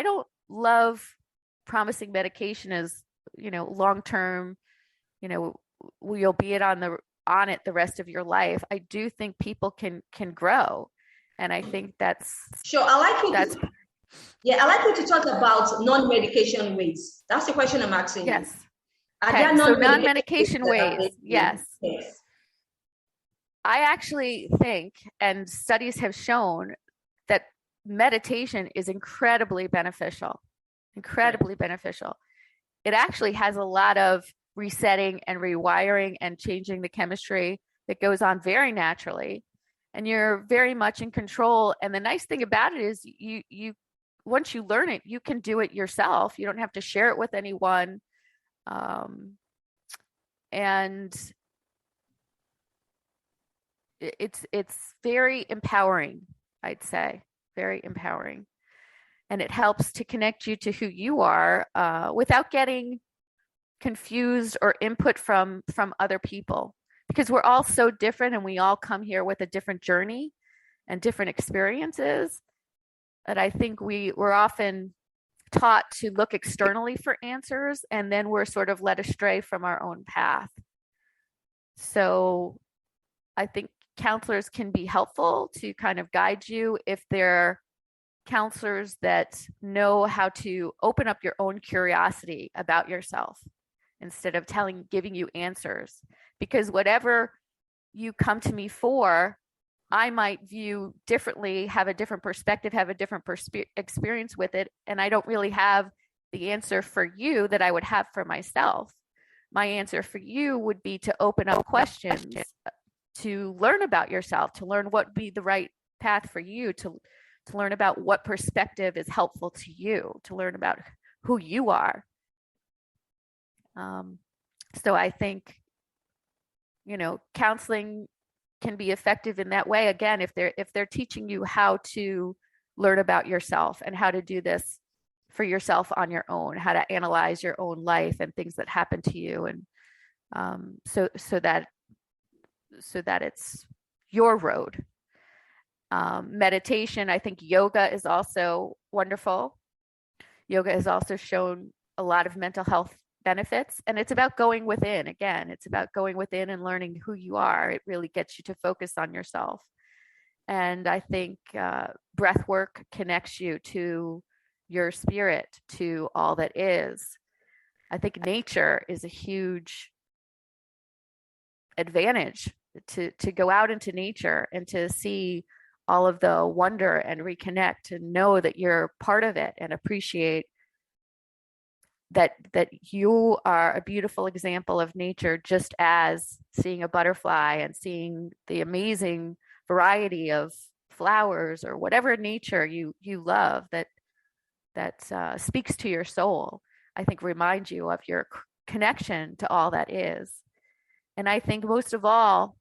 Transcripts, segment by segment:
don't love promising medication as, long-term, you'll be on it the rest of your life. I do think people can grow. And I think that's sure. I like you to talk about non-medication ways. That's the question I'm asking you. Yes. Are Okay. there So non-medication ways? Yes. Yes. I actually think, and studies have shown, that meditation is incredibly beneficial. Incredibly beneficial. It actually has a lot of resetting and rewiring and changing the chemistry that goes on very naturally, and you're very much in control. And the nice thing about it is you once you learn it, you can do it yourself. You don't have to share it with anyone, and it's very empowering, I'd say. Very empowering. And it helps to connect you to who you are, without getting confused or input from other people, because we're all so different, and we all come here with a different journey and different experiences, that I think we're often taught to look externally for answers, and then we're sort of led astray from our own path. So I think counselors can be helpful to kind of guide you if they're counselors that know how to open up your own curiosity about yourself instead of giving you answers. Because whatever you come to me for, I might view differently, have a different perspective, have a different experience with it, and I don't really have the answer for you that I would have for myself. My answer for you would be to open up questions, to learn about yourself, to learn what would be the right path for you, to learn about what perspective is helpful to you, to learn about who you are. So I think, counseling can be effective in that way. Again, if they're teaching you how to learn about yourself and how to do this for yourself on your own, how to analyze your own life and things that happen to you, and so that it's your road. Meditation, I think yoga is also wonderful. Yoga has also shown a lot of mental health benefits, and it's about going within. Again, it's about going within and learning who you are. It really gets you to focus on yourself. And I think breath work connects you to your spirit, to all that is. I think nature is a huge advantage, to go out into nature and to see all of the wonder and reconnect and know that you're part of it, and appreciate that you are a beautiful example of nature, just as seeing a butterfly and seeing the amazing variety of flowers or whatever nature you love that speaks to your soul, I think reminds you of your connection to all that is. And I think most of all,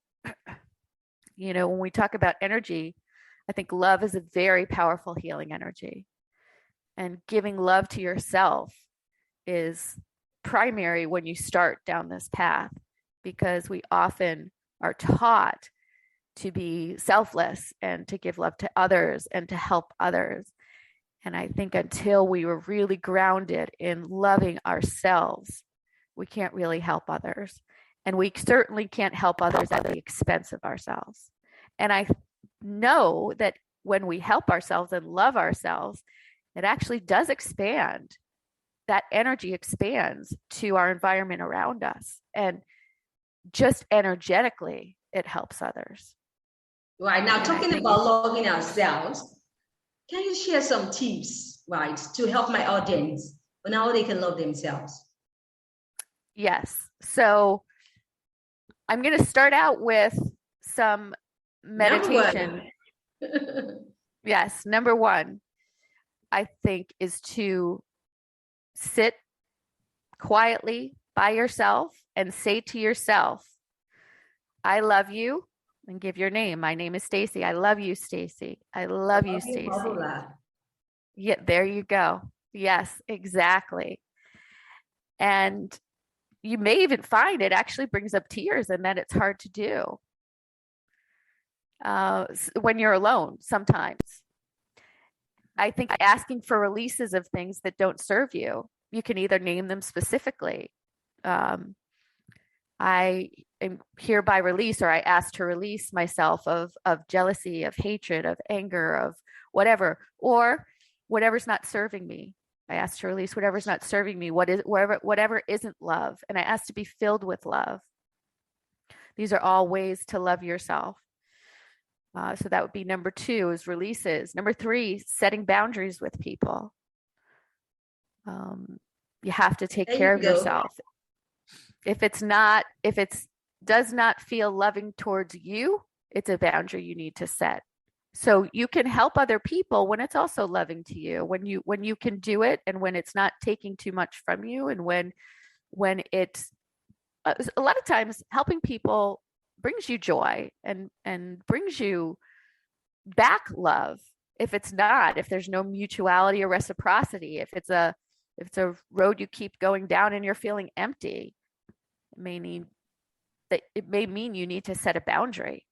when we talk about energy, I think love is a very powerful healing energy. And giving love to yourself is primary when you start down this path, because we often are taught to be selfless and to give love to others and to help others. And I think until we were really grounded in loving ourselves, we can't really help others. And we certainly can't help others at the expense of ourselves. And I know that when we help ourselves and love ourselves, it actually does expand. That energy expands to our environment around us. And just energetically, it helps others. Right. Now, talking about loving ourselves, can you share some tips, right, to help my audience on how they can love themselves? Yes. So I'm going to start out with some meditation. Yes. Number one, I think, is to sit quietly by yourself and say to yourself, I love you, and give your name. My name is Stacie. I love you, Stacie. I love you, Stacie. Yeah, there you go. Yes, exactly. And you may even find it actually brings up tears, and then it's hard to do when you're alone sometimes. I think asking for releases of things that don't serve you, you can either name them specifically. I am hereby release, or I ask to release myself of jealousy, of hatred, of anger, of whatever, or whatever's not serving me. I ask to release whatever's not serving me, whatever isn't love, and I ask to be filled with love. These are all ways to love yourself. So that would be number 2 is releases. Number 3, setting boundaries with people. You have to take care of yourself. If it does not feel loving towards you, it's a boundary you need to set. So you can help other people when it's also loving to you, when you can do it, and when it's not taking too much from you, and when it's a lot of times helping people brings you joy and brings you back love. If there's no mutuality or reciprocity, if it's a road you keep going down and you're feeling empty, it may mean you need to set a boundary.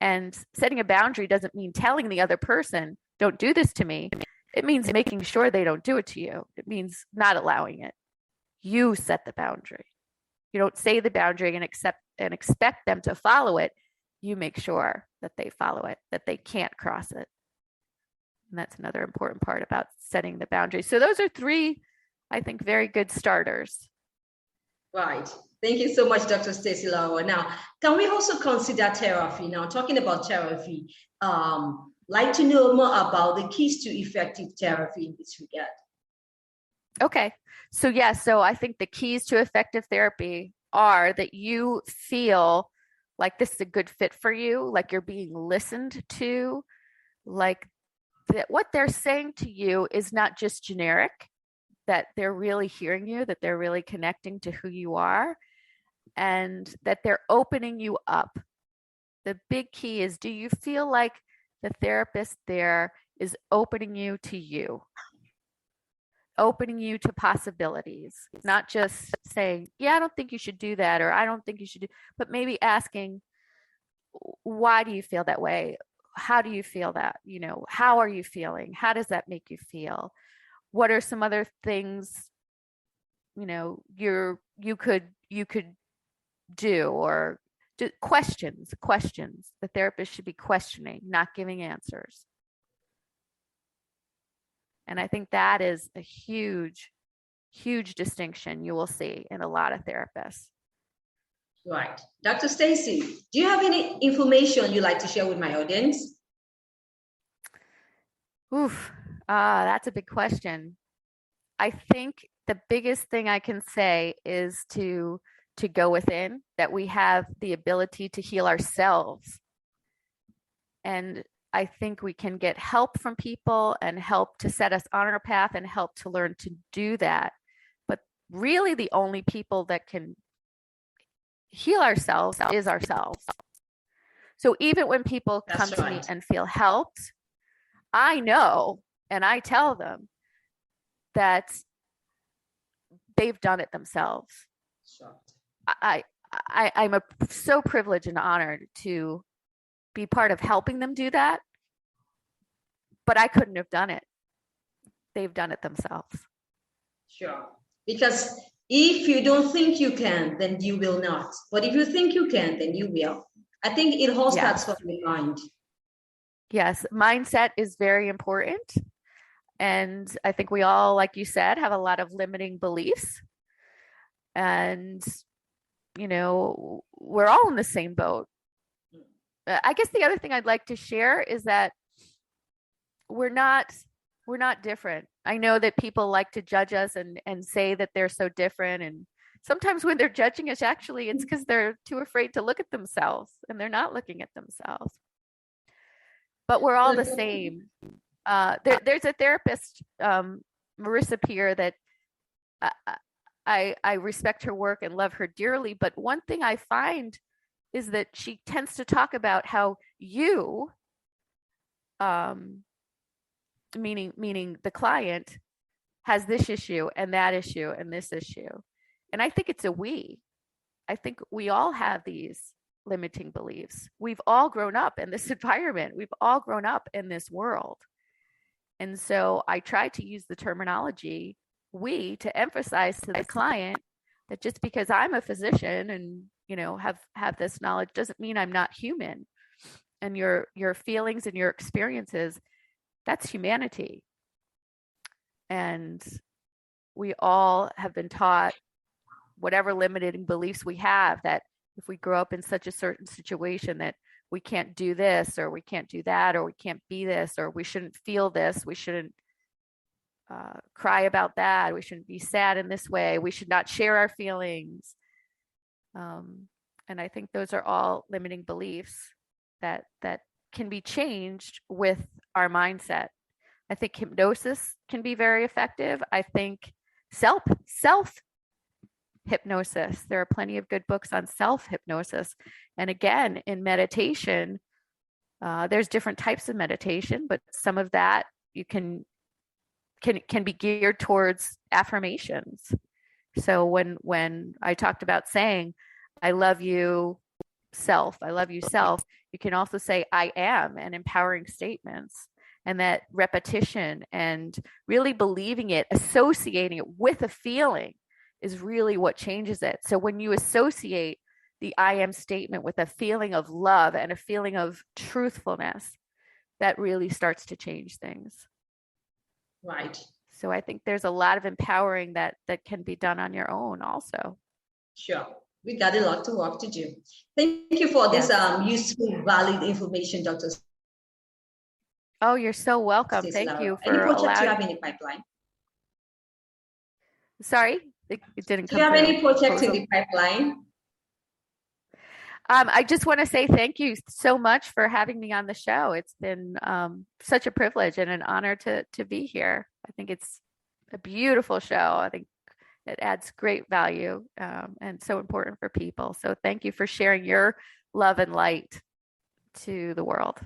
And setting a boundary doesn't mean telling the other person, don't do this to me. It means making sure they don't do it to you. It means not allowing it. You set the boundary. You don't say the boundary and expect them to follow it. You make sure that they follow it, that they can't cross it. And that's another important part about setting the boundary. So those are 3, I think, very good starters. Right. Thank you so much, Dr. Stacie Lauro. Now, can we also consider therapy? Now, talking about therapy, like to know more about the keys to effective therapy in this regard. Okay. So I think the keys to effective therapy are that you feel like this is a good fit for you, like you're being listened to, like that what they're saying to you is not just generic, that they're really hearing you, that they're really connecting to who you are, and that they're opening you up. The big key is, do you feel like the therapist there is opening you to you? Opening you to possibilities, not just saying, yeah, I don't think you should do that, or I don't think you should do, but maybe asking, why do you feel that way? How do you feel that? How are you feeling? How does that make you feel? What are some other things, you could do, or questions. The therapist should be questioning, not giving answers. And I think that is a huge, huge distinction you will see in a lot of therapists. Right. Dr. Stacie, do you have any information you'd like to share with my audience? That's a big question. I think the biggest thing I can say is to go within, that we have the ability to heal ourselves. And I think we can get help from people and help to set us on our path and help to learn to do that. But really the only people that can heal ourselves is ourselves. So even when people come to me and feel helped, I know, and I tell them that they've done it themselves. Sure. I'm so privileged and honored to be part of helping them do that, but I couldn't have done it. They've done it themselves. Sure. Because if you don't think you can, then you will not. But if you think you can, then you will. I think it all starts from the mind. Yes, mindset is very important. And I think we all, like you said, have a lot of limiting beliefs. And, we're all in the same boat. I guess the other thing I'd like to share is that we're not different. I know that people like to judge us and say that they're so different. And sometimes when they're judging us, actually, it's because they're too afraid to look at themselves and they're not looking at themselves. But we're all the same. There's a therapist, Marissa Peer, that I respect her work and love her dearly. But one thing I find is that she tends to talk about how you, meaning the client, has this issue and that issue and this issue. And I think it's a we. I think we all have these limiting beliefs. We've all grown up in this environment. We've all grown up in this world. And so I try to use the terminology we to emphasize to the client that just because I'm a physician and, you know, have this knowledge doesn't mean I'm not human. And your feelings and your experiences, that's humanity. And we all have been taught, whatever limiting beliefs we have, that if we grow up in such a certain situation that we can't do this or we can't do that or we can't be this or we shouldn't feel this, we shouldn't cry about that, we shouldn't be sad in this way, we should not share our feelings. And I think those are all limiting beliefs that can be changed with our mindset. I think hypnosis can be very effective. I think self hypnosis. There are plenty of good books on self hypnosis. And again, in meditation, there's different types of meditation, but some of that you can be geared towards affirmations. So when I talked about saying, I love you, self, I love you, self, you can also say, I am, and empowering statements. And that repetition and really believing it, associating it with a feeling is really what changes it. So when you associate the I am statement with a feeling of love and a feeling of truthfulness, that really starts to change things. Right. So I think there's a lot of empowering that can be done on your own also. Sure. We got a lot of work to do. Thank you for this useful, valid information, Dr. Oh, you're so welcome. Stacie Thank Lauro. you for any project allowing... you have in the pipeline? Sorry, it didn't come. Do you have any projects in the pipeline? I just want to say thank you so much for having me on the show. It's been such a privilege and an honor to be here. I think it's a beautiful show. I think it adds great value and so important for people. So thank you for sharing your love and light to the world.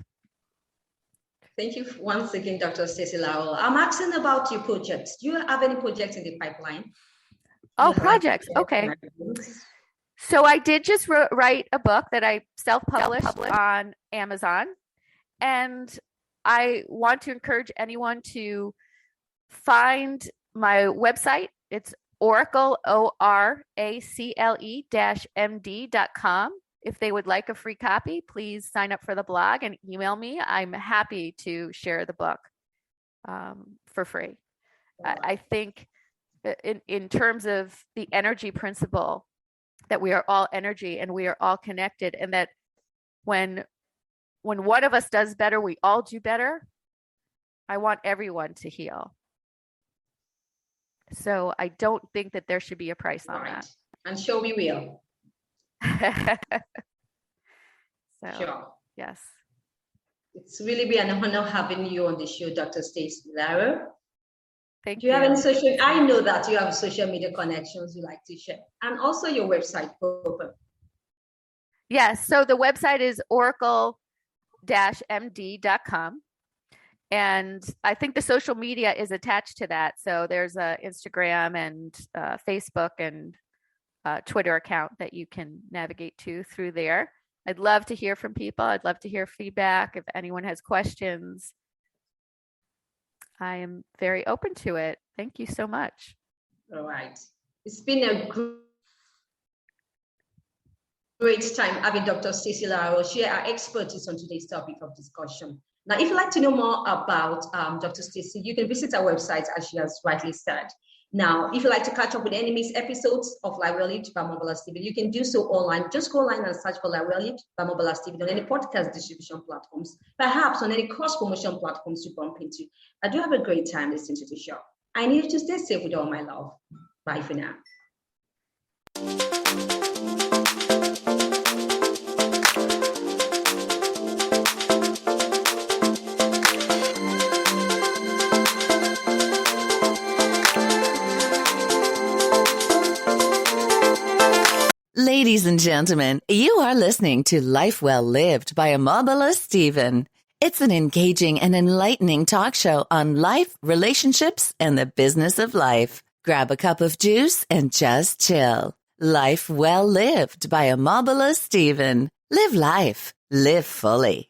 Thank you once again, Dr. Stacie Lauro. I'm asking about your projects. Do you have any projects in the pipeline? Oh, projects. Okay. So I did just write a book that I self-published on Amazon. And I want to encourage anyone to find my website. It's Oracle, ORACLE-MD.com. If they would like a free copy, please sign up for the blog and email me. I'm happy to share the book for free. I think in terms of the energy principle, that we are all energy and we are all connected, and that when one of us does better, we all do better. I want everyone to heal. So I don't think that there should be a price on that. I'm sure we will. So, sure. Yes. It's really been an honor having you on the show, Dr. Stacie Lauro. Thank you. Do you have any social? I know that you have social media connections you like to share, and also your website. Yes. So the website is oracle-md.com. And I think the social media is attached to that. So there's a Instagram and Facebook and Twitter account that you can navigate to through there. I'd love to hear from people. I'd love to hear feedback. If anyone has questions, I am very open to it. Thank you so much. All right. It's been a great time having Dr. Stacie Lauro share our expertise on today's topic of discussion. Now, if you'd like to know more about Dr. Stacie, you can visit our website, as she has rightly said. Now, if you'd like to catch up with any missed episodes of Life Well Lived by Omobola Stephen, you can do so online. Just go online and search for Life Well Lived by Omobola Stephen on any podcast distribution platforms, perhaps on any cross-promotion platforms you bump into. I do have a great time listening to the show. I need you to stay safe with all my love. Bye for now. Ladies and gentlemen, you are listening to Life Well Lived by Omobola Stephen. It's an engaging and enlightening talk show on life, relationships, and the business of life. Grab a cup of juice and just chill. Life Well Lived by Omobola Stephen. Live life. Live fully.